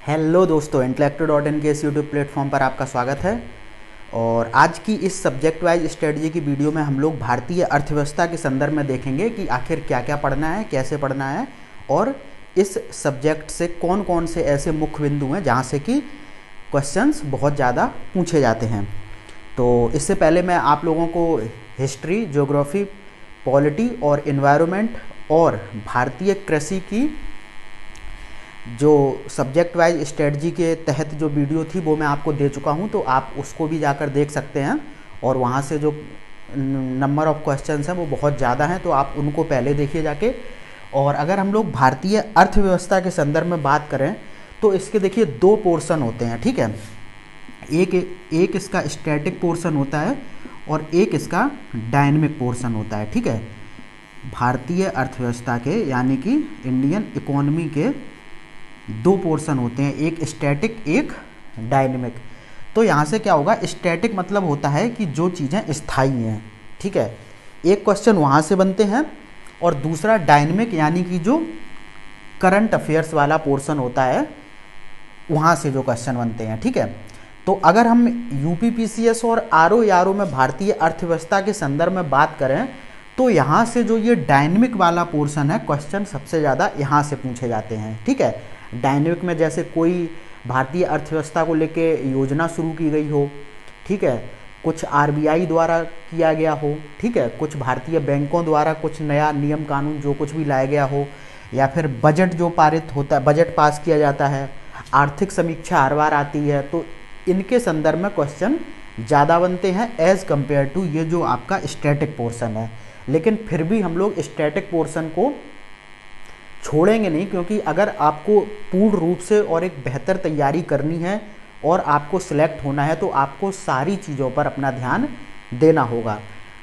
Hello दोस्तों, इंटेलेक्ट.इन के इस यूट्यूब प्लेटफॉर्म पर आपका स्वागत है। और आज की इस सब्जेक्ट वाइज स्ट्रेटजी की वीडियो में हम लोग भारतीय अर्थव्यवस्था के संदर्भ में देखेंगे कि आखिर क्या क्या पढ़ना है, कैसे पढ़ना है और इस सब्जेक्ट से कौन कौन से ऐसे मुख्य बिंदु हैं जहाँ से कि क्वेश्चंस बहुत ज़्यादा पूछे जाते हैं। तो इससे पहले मैं आप लोगों को हिस्ट्री, ज्योग्राफी, पॉलिटी और इन्वायरमेंट और भारतीय कृषि की जो सब्जेक्ट वाइज स्ट्रेटजी के तहत जो वीडियो थी वो मैं आपको दे चुका हूं, तो आप उसको भी जाकर देख सकते हैं। और वहां से जो नंबर ऑफ क्वेश्चंस हैं वो बहुत ज़्यादा हैं, तो आप उनको पहले देखिए जाके। और अगर हम लोग भारतीय अर्थव्यवस्था के संदर्भ में बात करें तो इसके देखिए दो पोर्शन होते हैं, ठीक है। एक इसका स्टैटिक पोर्शन होता है और एक इसका डायनेमिक पोर्शन होता है, ठीक है। भारतीय अर्थव्यवस्था के यानी कि इंडियन इकोनॉमी के दो पोर्शन होते हैं, एक स्टैटिक एक डायनेमिक। तो यहाँ से क्या होगा, स्टैटिक मतलब होता है कि जो चीज़ें स्थायी हैं, ठीक है। एक क्वेश्चन वहाँ से बनते हैं और दूसरा डायनेमिक यानी कि जो करंट अफेयर्स वाला पोर्शन होता है वहाँ से जो क्वेश्चन बनते हैं, ठीक है। तो अगर हम यूपीपीसीएस और आरओ में भारतीय अर्थव्यवस्था के संदर्भ में बात करें तो यहाँ से जो ये डायनेमिक वाला पोर्शन है क्वेश्चन सबसे ज़्यादा यहाँ से पूछे जाते हैं, ठीक है। डायनेमिक में जैसे कोई भारतीय अर्थव्यवस्था को लेके योजना शुरू की गई हो, ठीक है, कुछ आरबीआई द्वारा किया गया हो, ठीक है, कुछ भारतीय बैंकों द्वारा कुछ नया नियम कानून जो कुछ भी लाया गया हो, या फिर बजट जो पारित होता है, बजट पास किया जाता है, आर्थिक समीक्षा हर बार आती है, तो इनके संदर्भ में क्वेश्चन ज़्यादा बनते हैं एज़ कम्पेयर टू ये जो आपका स्टैटिक पोर्शन है। लेकिन फिर भी हम लोग स्टैटिक पोर्शन को छोड़ेंगे नहीं, क्योंकि अगर आपको पूर्ण रूप से और एक बेहतर तैयारी करनी है और आपको सिलेक्ट होना है तो आपको सारी चीज़ों पर अपना ध्यान देना होगा।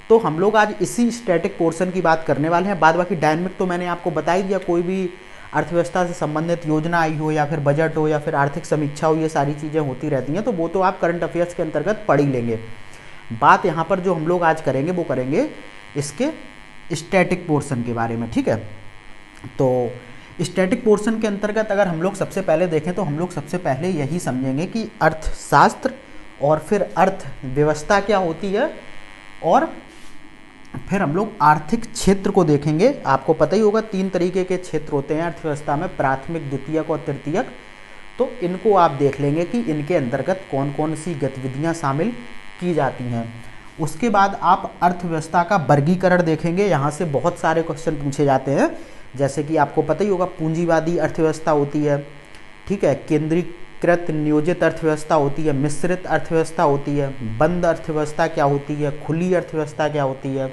तो हम लोग आज इसी स्टैटिक पोर्शन की बात करने वाले हैं। बाद बाकी डायनेमिक तो मैंने आपको बता ही दिया, कोई भी अर्थव्यवस्था से संबंधित योजना आई हो या फिर बजट हो या फिर आर्थिक समीक्षा हो, ये सारी चीज़ें होती रहती हैं, तो वो तो आप करंट अफेयर्स के अंतर्गत पढ़ ही लेंगे। बात यहाँ पर जो हम लोग आज करेंगे वो करेंगे इसके स्टैटिक पोर्शन के बारे में, ठीक है। तो स्टैटिक पोर्शन के अंतर्गत अगर हम लोग सबसे पहले देखें तो हम लोग सबसे पहले यही समझेंगे कि अर्थशास्त्र और फिर अर्थव्यवस्था क्या होती है, और फिर हम लोग आर्थिक क्षेत्र को देखेंगे। आपको पता ही होगा 3 तरीके के क्षेत्र होते हैं अर्थव्यवस्था में, प्राथमिक, द्वितीयक और तृतीयक। तो इनको आप देख लेंगे कि इनके अंतर्गत कौन कौन सी गतिविधियाँ शामिल की जाती हैं। उसके बाद आप अर्थव्यवस्था का वर्गीकरण देखेंगे। यहाँ से बहुत सारे क्वेश्चन पूछे जाते हैं, जैसे कि आपको पता ही होगा पूंजीवादी अर्थव्यवस्था होती है, ठीक है, केंद्रीकृत नियोजित अर्थव्यवस्था होती है, मिश्रित अर्थव्यवस्था होती है, बंद अर्थव्यवस्था क्या होती है, खुली अर्थव्यवस्था क्या होती है,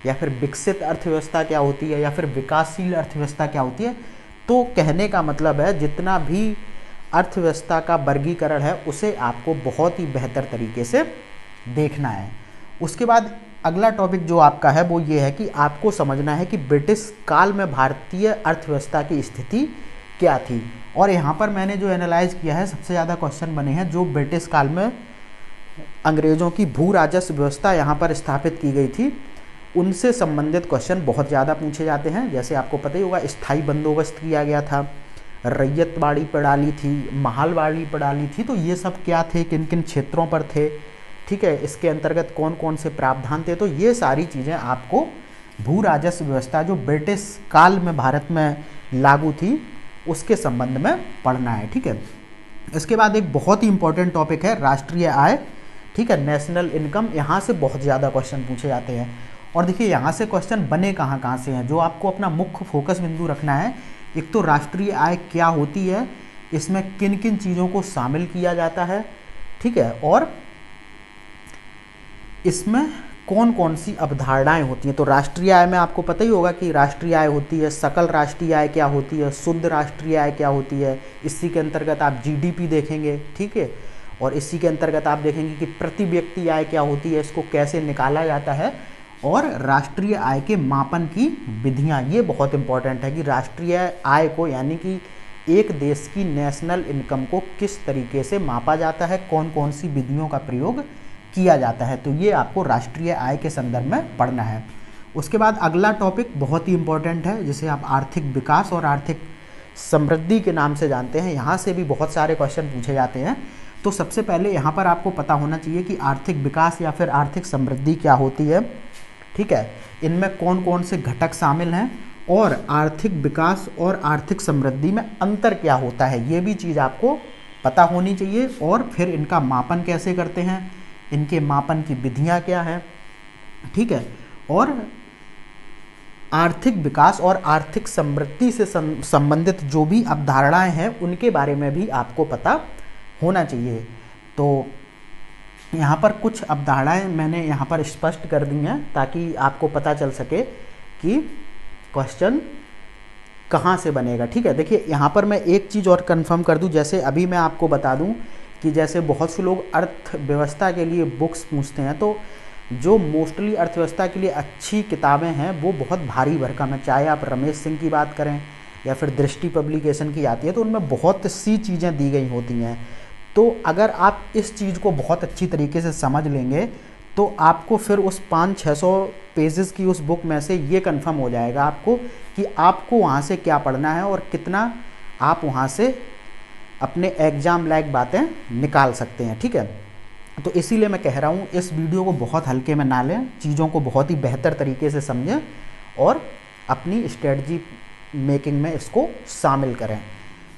या फिर विकसित अर्थव्यवस्था क्या होती है, या फिर विकासशील अर्थव्यवस्था क्या होती है। तो कहने का मतलब है जितना भी अर्थव्यवस्था का वर्गीकरण है उसे आपको बहुत ही बेहतर तरीके से देखना है। उसके बाद अगला टॉपिक जो आपका है वो ये है कि आपको समझना है कि ब्रिटिश काल में भारतीय अर्थव्यवस्था की स्थिति क्या थी। और यहाँ पर मैंने जो एनालाइज किया है सबसे ज़्यादा क्वेश्चन बने हैं जो ब्रिटिश काल में अंग्रेज़ों की भू राजस्व व्यवस्था यहाँ पर स्थापित की गई थी, उनसे संबंधित क्वेश्चन बहुत ज़्यादा पूछे जाते हैं। जैसे आपको पता ही होगा स्थायी बंदोबस्त किया गया था, रैयतवाड़ी प्रणाली थी, महालवाड़ी प्रणाली थी, तो ये सब क्या थे, किन किन क्षेत्रों पर थे, ठीक है, इसके अंतर्गत कौन कौन से प्रावधान थे। तो ये सारी चीज़ें आपको भू राजस्व व्यवस्था जो ब्रिटिश काल में भारत में लागू थी उसके संबंध में पढ़ना है, ठीक है। इसके बाद एक बहुत ही इंपॉर्टेंट टॉपिक है राष्ट्रीय आय, ठीक है, नेशनल इनकम। यहाँ से बहुत ज़्यादा क्वेश्चन पूछे जाते हैं। और देखिए यहाँ से क्वेश्चन बने कहाँ कहाँ से हैं, जो आपको अपना मुख्य फोकस बिंदु रखना है। एक तो राष्ट्रीय आय क्या होती है, इसमें किन किन चीज़ों को शामिल किया जाता है, ठीक है, और इसमें कौन कौन सी अवधारणाएं होती हैं। तो राष्ट्रीय आय में आपको पता ही होगा कि राष्ट्रीय आय होती है, सकल राष्ट्रीय आय क्या होती है, शुद्ध राष्ट्रीय आय क्या होती है, इसी के अंतर्गत आप जीडीपी देखेंगे, ठीक है, और इसी के अंतर्गत आप देखेंगे कि प्रति व्यक्ति आय क्या होती है, इसको कैसे निकाला जाता है, और राष्ट्रीय आय के मापन की विधियाँ। ये बहुत इंपॉर्टेंट है कि राष्ट्रीय आय को यानी कि एक देश की नेशनल इनकम को किस तरीके से मापा जाता है, कौन कौन सी विधियों का प्रयोग किया जाता है। तो ये आपको राष्ट्रीय आय के संदर्भ में पढ़ना है। उसके बाद अगला टॉपिक बहुत ही इंपॉर्टेंट है, जिसे आप आर्थिक विकास और आर्थिक समृद्धि के नाम से जानते हैं। यहाँ से भी बहुत सारे क्वेश्चन पूछे जाते हैं। तो सबसे पहले यहाँ पर आपको पता होना चाहिए कि आर्थिक विकास या फिर आर्थिक समृद्धि क्या होती है, ठीक है, इनमें कौन कौन से घटक शामिल हैं और आर्थिक विकास और आर्थिक समृद्धि में अंतर क्या होता है, ये भी चीज़ आपको पता होनी चाहिए। और फिर इनका मापन कैसे करते हैं, इनके मापन की विधियाँ क्या हैं, ठीक है, और आर्थिक विकास और आर्थिक समृद्धि से संबंधित जो भी अवधारणाएं हैं उनके बारे में भी आपको पता होना चाहिए। तो यहाँ पर कुछ अवधारणाएं मैंने यहाँ पर स्पष्ट कर दी हैं ताकि आपको पता चल सके कि क्वेश्चन कहाँ से बनेगा, ठीक है। देखिए यहाँ पर मैं एक चीज़ और कंफर्म कर दूँ, जैसे अभी मैं आपको बता दूँ कि जैसे बहुत से लोग अर्थव्यवस्था के लिए बुक्स पूछते हैं, तो जो मोस्टली अर्थव्यवस्था के लिए अच्छी किताबें हैं वो बहुत भारी भरकम है। चाहे आप रमेश सिंह की बात करें या फिर दृष्टि पब्लिकेशन की आती है, तो उनमें बहुत सी चीज़ें दी गई होती हैं। तो अगर आप इस चीज़ को बहुत अच्छी तरीके से समझ लेंगे तो आपको फिर उस 500-600 पेजेस की उस बुक में से ये कंफर्म हो जाएगा आपको कि आपको वहाँ से क्या पढ़ना है और कितना आप वहाँ से अपने एग्ज़ाम लायक बातें निकाल सकते हैं, ठीक है। तो इसीलिए मैं कह रहा हूँ इस वीडियो को बहुत हल्के में ना लें, चीज़ों को बहुत ही बेहतर तरीके से समझें और अपनी स्ट्रेटजी मेकिंग में इसको शामिल करें,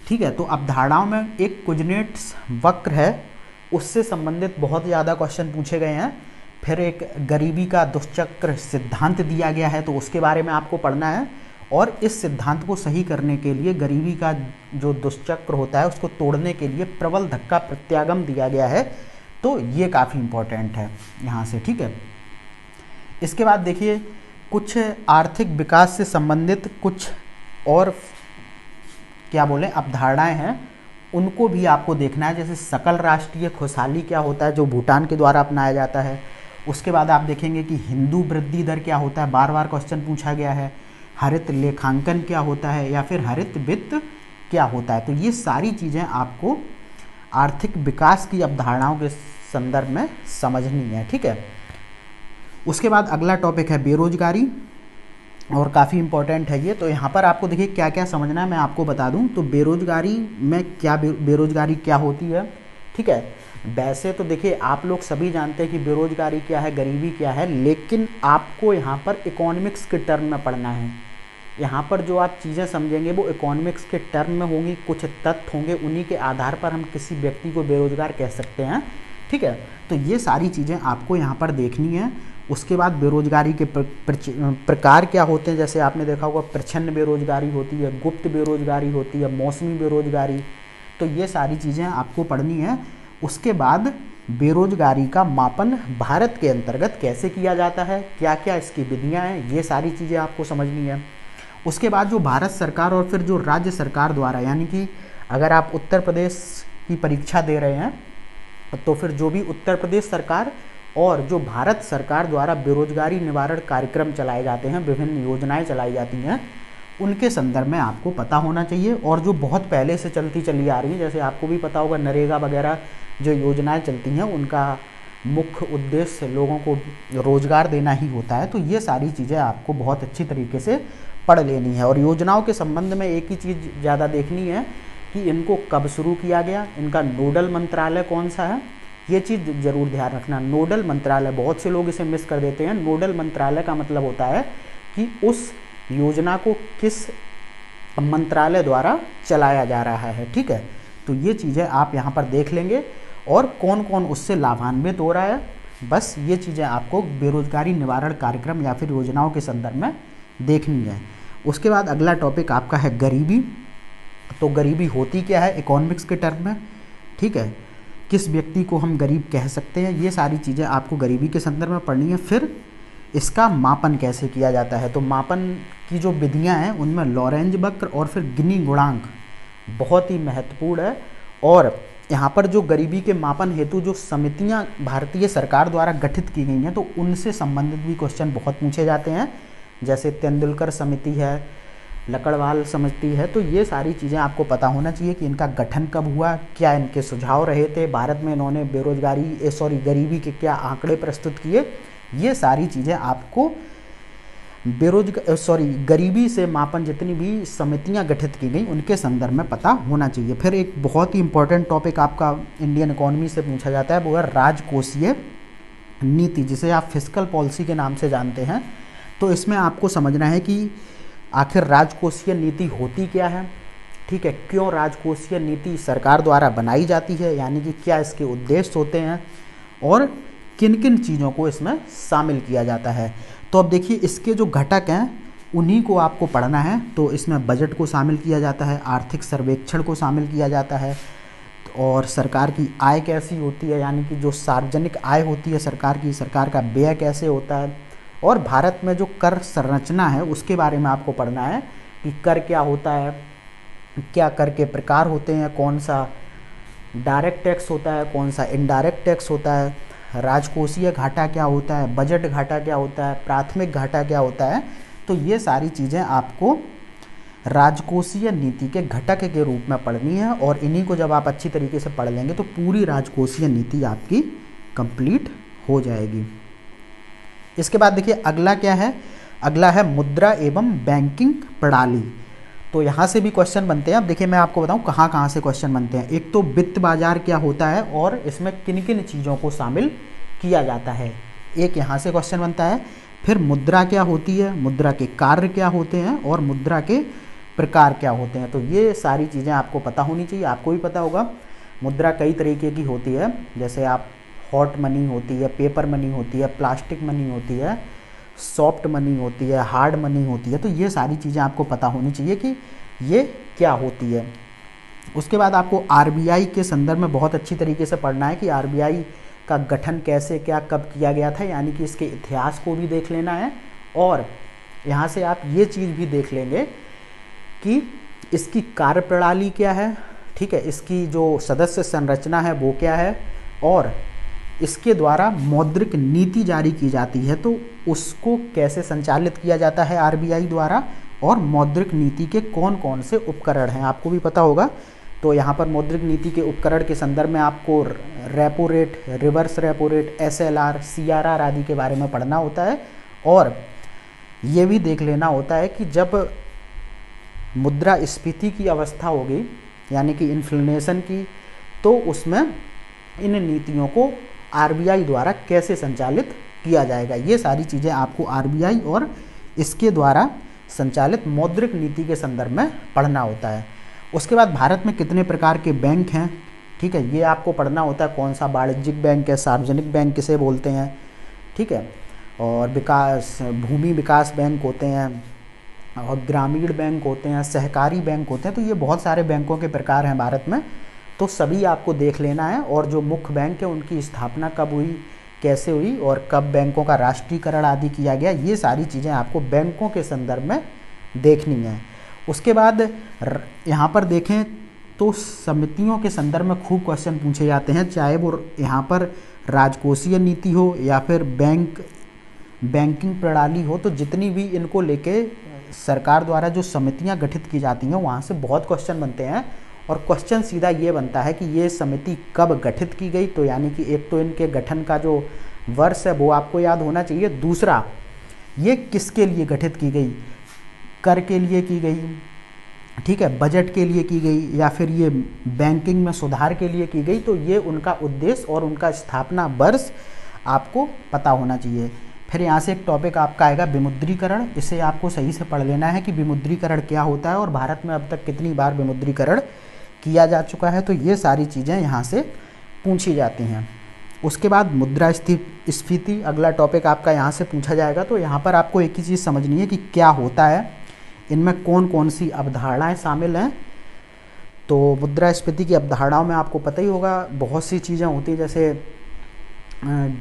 ठीक है। तो अवधारणाओं में एक कुजनेट्स वक्र है, उससे संबंधित बहुत ज़्यादा क्वेश्चन पूछे गए हैं। फिर एक गरीबी का दुष्चक्र सिद्धांत दिया गया है, तो उसके बारे में आपको पढ़ना है। और इस सिद्धांत को सही करने के लिए गरीबी का जो दुष्चक्र होता है उसको तोड़ने के लिए प्रबल धक्का प्रत्यागम दिया गया है, तो ये काफ़ी इम्पोर्टेंट है यहाँ से, ठीक है। इसके बाद देखिए कुछ आर्थिक विकास से संबंधित कुछ और क्या बोलें अवधारणाएं हैं, उनको भी आपको देखना है। जैसे सकल राष्ट्रीय खुशहाली क्या होता है, जो भूटान के द्वारा अपनाया जाता है। उसके बाद आप देखेंगे कि हिंदू वृद्धि दर क्या होता है, बार बार क्वेश्चन पूछा गया है। हरित लेखांकन क्या होता है या फिर हरित वित्त क्या होता है। तो ये सारी चीज़ें आपको आर्थिक विकास की अवधारणाओं के संदर्भ में समझनी है, ठीक है। उसके बाद अगला टॉपिक है बेरोजगारी, और काफ़ी इम्पोर्टेंट है ये। तो यहाँ पर आपको देखिए क्या क्या समझना है मैं आपको बता दूँ। तो बेरोजगारी में क्या बेरोजगारी क्या होती है, ठीक है। वैसे तो देखिए आप लोग सभी जानते हैं कि बेरोजगारी क्या है, गरीबी क्या है, लेकिन आपको यहाँ पर इकोनॉमिक्स के टर्म में पढ़ना है। यहाँ पर जो आप चीज़ें समझेंगे वो इकोनॉमिक्स के टर्म में होंगी, कुछ तथ्य होंगे, उन्हीं के आधार पर हम किसी व्यक्ति को बेरोजगार कह सकते हैं, ठीक है। तो ये सारी चीज़ें आपको यहाँ पर देखनी है। उसके बाद बेरोजगारी के प्रकार क्या होते हैं, जैसे आपने देखा होगा प्रच्छन्न बेरोजगारी होती है, गुप्त बेरोजगारी होती है, मौसमी बेरोजगारी, तो ये सारी चीज़ें आपको पढ़नी है। उसके बाद बेरोजगारी का मापन भारत के अंतर्गत कैसे किया जाता है, क्या क्या इसकी विधियाँ हैं, ये सारी चीज़ें आपको समझनी है। उसके बाद जो भारत सरकार और फिर जो राज्य सरकार द्वारा, यानी कि अगर आप उत्तर प्रदेश की परीक्षा दे रहे हैं तो फिर जो भी उत्तर प्रदेश सरकार और जो भारत सरकार द्वारा बेरोजगारी निवारण कार्यक्रम चलाए जाते हैं, विभिन्न योजनाएं चलाई जाती हैं, उनके संदर्भ में आपको पता होना चाहिए। और जो बहुत पहले से चलती चली आ रही है, जैसे आपको भी पता होगा नरेगा वगैरह जो योजनाएं चलती हैं, उनका मुख्य उद्देश्य लोगों को रोजगार देना ही होता है। तो ये सारी चीज़ें आपको बहुत अच्छी तरीके से पढ़ लेनी है। और योजनाओं के संबंध में एक ही चीज़ ज़्यादा देखनी है कि इनको कब शुरू किया गया, इनका नोडल मंत्रालय कौन सा है, ये चीज़ ज़रूर ध्यान रखना। नोडल मंत्रालय, बहुत से लोग इसे मिस कर देते हैं। नोडल मंत्रालय का मतलब होता है कि उस योजना को किस मंत्रालय द्वारा चलाया जा रहा है, ठीक है। तो ये चीज़ें आप यहाँ पर देख लेंगे और कौन कौन उससे लाभान्वित हो रहा है, बस ये चीज़ें आपको बेरोजगारी निवारण कार्यक्रम या फिर योजनाओं के संदर्भ में देखनी है। उसके बाद अगला टॉपिक आपका है गरीबी। तो गरीबी होती क्या है इकोनॉमिक्स के टर्म में, ठीक है, किस व्यक्ति को हम गरीब कह सकते हैं, ये सारी चीज़ें आपको गरीबी के संदर्भ में पढ़नी है। फिर इसका मापन कैसे किया जाता है, तो मापन की जो विधियां हैं उनमें लॉरेंज वक्र और फिर गिनी गुणांक बहुत ही महत्वपूर्ण है। और यहाँ पर जो गरीबी के मापन हेतु जो समितियाँ भारतीय सरकार द्वारा गठित की गई हैं, तो उनसे संबंधित भी क्वेश्चन बहुत पूछे जाते हैं। जैसे तेंदुलकर समिति है, लकड़वाल समिति है, तो ये सारी चीज़ें आपको पता होना चाहिए कि इनका गठन कब हुआ, क्या इनके सुझाव रहे थे, भारत में इन्होंने गरीबी के क्या आंकड़े प्रस्तुत किए, ये सारी चीज़ें आपको गरीबी से मापन जितनी भी समितियां गठित की गई उनके संदर्भ में पता होना चाहिए। फिर एक बहुत ही इंपॉर्टेंट टॉपिक आपका इंडियन इकोनॉमी से पूछा जाता है, वो है राजकोषीय नीति, जिसे आप फिस्कल पॉलिसी के नाम से जानते हैं। तो इसमें आपको समझना है कि आखिर राजकोषीय नीति होती क्या है, ठीक है, क्यों राजकोषीय नीति सरकार द्वारा बनाई जाती है, यानी कि क्या इसके उद्देश्य होते हैं और किन किन चीज़ों को इसमें शामिल किया जाता है। तो अब देखिए इसके जो घटक हैं उन्हीं को आपको पढ़ना है। तो इसमें बजट को शामिल किया जाता है, आर्थिक सर्वेक्षण को शामिल किया जाता है, और सरकार की आय कैसी होती है, यानी कि जो सार्वजनिक आय होती है सरकार की, सरकार का व्यय कैसे होता है, और भारत में जो कर संरचना है उसके बारे में आपको पढ़ना है कि कर क्या होता है, क्या कर के प्रकार होते हैं, कौन सा डायरेक्ट टैक्स होता है, कौन सा इनडायरेक्ट टैक्स होता है, राजकोषीय घाटा क्या होता है, बजट घाटा क्या होता है, प्राथमिक घाटा क्या होता है। तो ये सारी चीज़ें आपको राजकोषीय नीति के घटक के रूप में पढ़नी है, और इन्हीं को जब आप अच्छी तरीके से पढ़ लेंगे तो पूरी राजकोषीय नीति आपकी कंप्लीट हो जाएगी। इसके बाद देखिए अगला क्या है, अगला है मुद्रा एवं बैंकिंग प्रणाली। तो यहाँ से भी क्वेश्चन बनते हैं। अब देखिए मैं आपको बताऊँ कहाँ कहाँ से क्वेश्चन बनते हैं। एक तो वित्त बाजार क्या होता है और इसमें किन किन चीज़ों को शामिल किया जाता है, एक यहाँ से क्वेश्चन बनता है। फिर मुद्रा क्या होती है, मुद्रा के कार्य क्या होते हैं, और मुद्रा के प्रकार क्या होते हैं। तो ये सारी चीज़ें आपको पता होनी चाहिए। आपको भी पता होगा मुद्रा कई तरीके की होती है, जैसे आप हॉट मनी होती है, पेपर मनी होती है, प्लास्टिक मनी होती है, सॉफ्ट मनी होती है, हार्ड मनी होती है। तो ये सारी चीज़ें आपको पता होनी चाहिए कि ये क्या होती है। उसके बाद आपको आरबीआई के संदर्भ में बहुत अच्छी तरीके से पढ़ना है कि आरबीआई का गठन कैसे क्या कब किया गया था, यानी कि इसके इतिहास को भी देख लेना है, और यहाँ से आप ये चीज़ भी देख लेंगे कि इसकी कार्यप्रणाली क्या है, ठीक है, इसकी जो सदस्य संरचना है वो क्या है, और इसके द्वारा मौद्रिक नीति जारी की जाती है तो उसको कैसे संचालित किया जाता है आरबीआई द्वारा, और मौद्रिक नीति के कौन कौन से उपकरण हैं आपको भी पता होगा। तो यहाँ पर मौद्रिक नीति के उपकरण के संदर्भ में आपको repo rate, reverse repo rate, SLR, CRR आदि के बारे में पढ़ना होता है, और ये भी देख लेना होता है कि जब मुद्रास्फीति की अवस्था होगी, यानी कि इन्फ्लेशन की, तो उसमें इन नीतियों को आरबीआई द्वारा कैसे संचालित किया जाएगा। ये सारी चीज़ें आपको आरबीआई और इसके द्वारा संचालित मौद्रिक नीति के संदर्भ में पढ़ना होता है। उसके बाद भारत में कितने प्रकार के बैंक हैं, ठीक है, ये आपको पढ़ना होता है। कौन सा वाणिज्यिक बैंक है, सार्वजनिक बैंक किसे बोलते हैं, ठीक है, और भूमि विकास बैंक होते हैं, और ग्रामीण बैंक होते हैं, सहकारी बैंक होते हैं। तो ये बहुत सारे बैंकों के प्रकार हैं भारत में, तो सभी आपको देख लेना है। और जो मुख्य बैंक है उनकी स्थापना कब हुई, कैसे हुई, और कब बैंकों का राष्ट्रीयकरण आदि किया गया, ये सारी चीज़ें आपको बैंकों के संदर्भ में देखनी है। उसके बाद यहाँ पर देखें तो समितियों के संदर्भ में खूब क्वेश्चन पूछे जाते हैं, चाहे वो यहाँ पर राजकोषीय नीति हो या फिर बैंकिंग प्रणाली हो। तो जितनी भी इनको लेके सरकार द्वारा जो समितियाँ गठित की जाती हैं वहाँ से बहुत क्वेश्चन बनते हैं, और क्वेश्चन सीधा ये बनता है कि ये समिति कब गठित की गई। तो यानी कि एक तो इनके गठन का जो वर्ष है वो आपको याद होना चाहिए, दूसरा ये किसके लिए गठित की गई, कर के लिए की गई, ठीक है, बजट के लिए की गई, या फिर ये बैंकिंग में सुधार के लिए की गई। तो ये उनका उद्देश्य और उनका स्थापना वर्ष आपको पता होना चाहिए। फिर यहाँ से एक टॉपिक आपका आएगा विमुद्रीकरण। इसे आपको सही से पढ़ लेना है कि विमुद्रीकरण क्या होता है और भारत में अब तक कितनी बार विमुद्रीकरण किया जा चुका है। तो ये सारी चीज़ें यहाँ से पूछी जाती हैं। उसके बाद मुद्रास्फीति अगला टॉपिक आपका यहाँ से पूछा जाएगा। तो यहाँ पर आपको एक ही चीज़ समझनी है कि क्या होता है, इनमें कौन कौन सी अवधारणाएं शामिल हैं। तो मुद्रास्फीति की अवधारणाओं में आपको पता ही होगा बहुत सी चीज़ें होती हैं, जैसे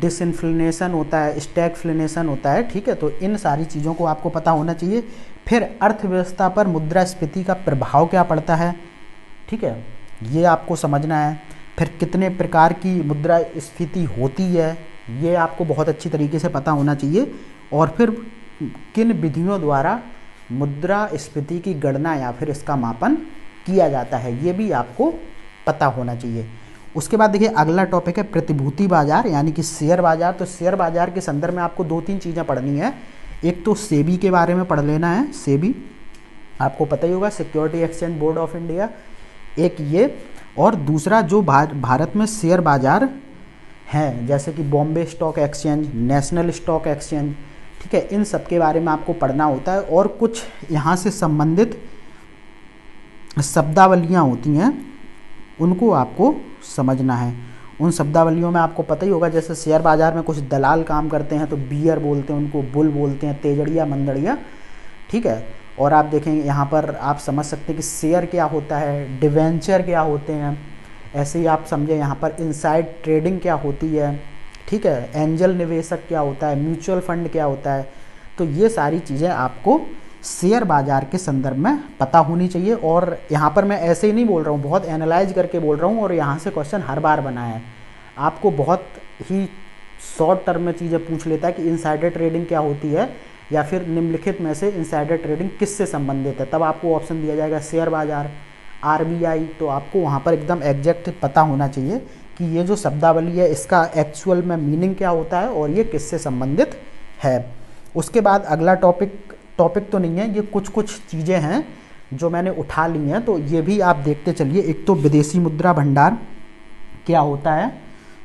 डिसइन्फ्लेशन होता है, स्टैगफ्लेशन होता है, ठीक है। तो इन सारी चीज़ों को आपको पता होना चाहिए। फिर अर्थव्यवस्था पर मुद्रास्फीति का प्रभाव क्या पड़ता है, ठीक है, ये आपको समझना है। फिर कितने प्रकार की मुद्रास्फीति होती है ये आपको बहुत अच्छी तरीके से पता होना चाहिए। और फिर किन विधियों द्वारा मुद्रास्फीति की गणना या फिर इसका मापन किया जाता है ये भी आपको पता होना चाहिए। उसके बाद देखिए अगला टॉपिक है प्रतिभूति बाजार यानी कि शेयर बाजार। तो शेयर बाजार के संदर्भ में आपको दो तीन चीज़ें पढ़नी है। एक तो सेबी के बारे में पढ़ लेना है, सेबी आपको पता ही होगा, security exchange board of India, एक ये, और दूसरा जो भारत में शेयर बाज़ार हैं जैसे कि Bombay stock exchange, national stock exchange, ठीक है, इन सब के बारे में आपको पढ़ना होता है। और कुछ यहाँ से संबंधित शब्दावलियाँ होती हैं उनको आपको समझना है। उन शब्दावलियों में आपको पता ही होगा, जैसे शेयर बाज़ार में कुछ दलाल काम करते हैं तो बियर बोलते हैं उनको, बुल बोलते हैं, तेजड़िया, मंदड़िया, ठीक है। और आप देखेंगे यहाँ पर आप समझ सकते हैं कि शेयर क्या होता है, डिवेंचर क्या होते हैं, ऐसे ही आप समझे यहाँ पर इनसाइड ट्रेडिंग क्या होती है, ठीक है, एंजल निवेशक क्या होता है, म्यूचुअल फंड क्या होता है। तो ये सारी चीज़ें आपको शेयर बाज़ार के संदर्भ में पता होनी चाहिए। और यहाँ पर मैं ऐसे ही नहीं बोल रहा हूँ, बहुत एनालाइज करके बोल रहा हूँ, और यहाँ से क्वेश्चन हर बार बना है। आपको बहुत ही शॉर्ट टर्म में चीज़ें पूछ लेता है कि इनसाइडर ट्रेडिंग क्या होती है, या फिर निम्नलिखित में से इनसाइडर ट्रेडिंग किससे संबंधित है, तब आपको ऑप्शन दिया जाएगा शेयर बाज़ार, आरबीआई। तो आपको वहाँ पर एकदम एग्जैक्ट पता होना चाहिए कि ये जो शब्दावली है इसका एक्चुअल में मीनिंग क्या होता है और ये किससे संबंधित है। उसके बाद अगला टॉपिक तो नहीं है, ये कुछ चीज़ें हैं जो मैंने उठा ली हैं, तो ये भी आप देखते चलिए। एक तो विदेशी मुद्रा भंडार क्या होता है,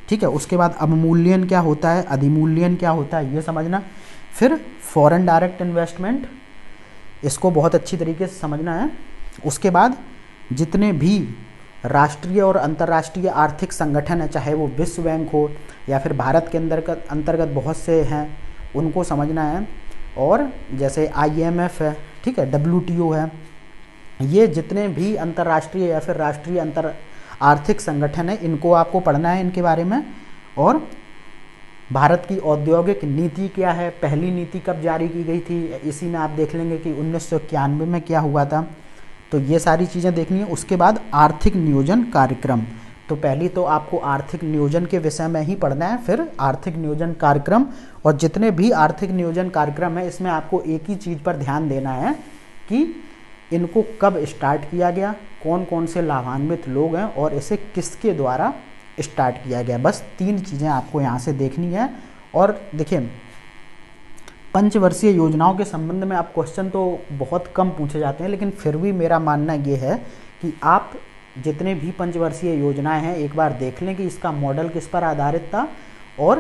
ठीक है, उसके बाद अवमूल्यन क्या होता है, अधिमूल्यन क्या होता है, ये समझना। फिर फॉरेन डायरेक्ट इन्वेस्टमेंट, इसको बहुत अच्छी तरीके से समझना है। उसके बाद जितने भी राष्ट्रीय और अंतर्राष्ट्रीय आर्थिक संगठन है, चाहे वो विश्व बैंक हो या फिर भारत के अंतर्गत बहुत से हैं, उनको समझना है। और जैसे IMF है, ठीक है, WTO है, ये जितने भी अंतर्राष्ट्रीय या फिर राष्ट्रीय आर्थिक संगठन है इनको आपको पढ़ना है, इनके बारे में। और भारत की औद्योगिक नीति क्या है, पहली नीति कब जारी की गई थी, इसी में आप देख लेंगे कि 1991 में क्या हुआ था, तो ये सारी चीज़ें देखनी है। उसके बाद आर्थिक नियोजन कार्यक्रम, तो पहली तो आपको आर्थिक नियोजन के विषय में ही पढ़ना है, फिर आर्थिक नियोजन कार्यक्रम। और जितने भी आर्थिक नियोजन कार्यक्रम है इसमें आपको एक ही चीज़ पर ध्यान देना है कि इनको कब स्टार्ट किया गया, कौन कौन से लाभान्वित लोग हैं और इसे किसके द्वारा स्टार्ट किया गया। बस 3 चीज़ें आपको यहाँ से देखनी है। और देखिए, पंचवर्षीय योजनाओं के संबंध में आप क्वेश्चन तो बहुत कम पूछे जाते हैं, लेकिन फिर भी मेरा मानना ये है कि आप जितने भी पंचवर्षीय योजनाएं हैं एक बार देख लें कि इसका मॉडल किस पर आधारित था और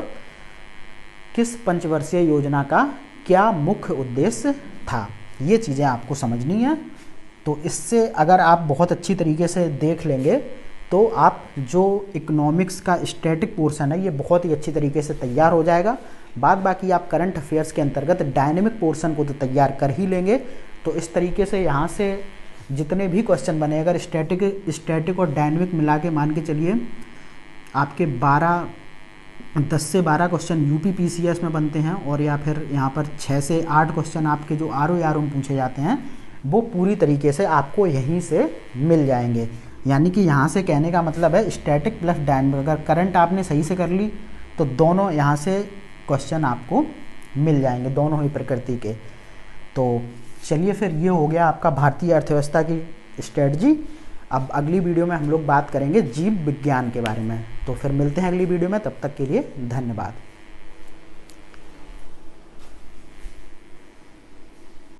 किस पंचवर्षीय योजना का क्या मुख्य उद्देश्य था। ये चीज़ें आपको समझनी है। तो इससे अगर आप बहुत अच्छी तरीके से देख लेंगे तो आप जो इकोनॉमिक्स का स्टैटिक पोर्शन है ये बहुत ही अच्छी तरीके से तैयार हो जाएगा। बाद बाकी आप करंट अफेयर्स के अंतर्गत डायनेमिक पोर्शन को तो तैयार कर ही लेंगे। तो इस तरीके से यहाँ से जितने भी क्वेश्चन बने, अगर स्टैटिक और डायनेमिक मिला के मान के चलिए आपके 10 से 12 क्वेश्चन UPPCS में बनते हैं, और या फिर यहाँ पर 6 से 8 क्वेश्चन आपके जो RO में पूछे जाते हैं वो पूरी तरीके से आपको यहीं से मिल जाएंगे। यानी कि यहाँ से कहने का मतलब है स्टैटिक प्लस डायनेमिक, अगर करंट आपने सही से कर ली तो दोनों यहाँ से क्वेश्चन आपको मिल जाएंगे, दोनों ही प्रकृति के। तो चलिए फिर ये हो गया आपका भारतीय अर्थव्यवस्था की स्ट्रेटजी। अब अगली वीडियो में हम लोग बात करेंगे जीव विज्ञान के बारे में। तो फिर मिलते हैं अगली वीडियो में, तब तक के लिए धन्यवाद।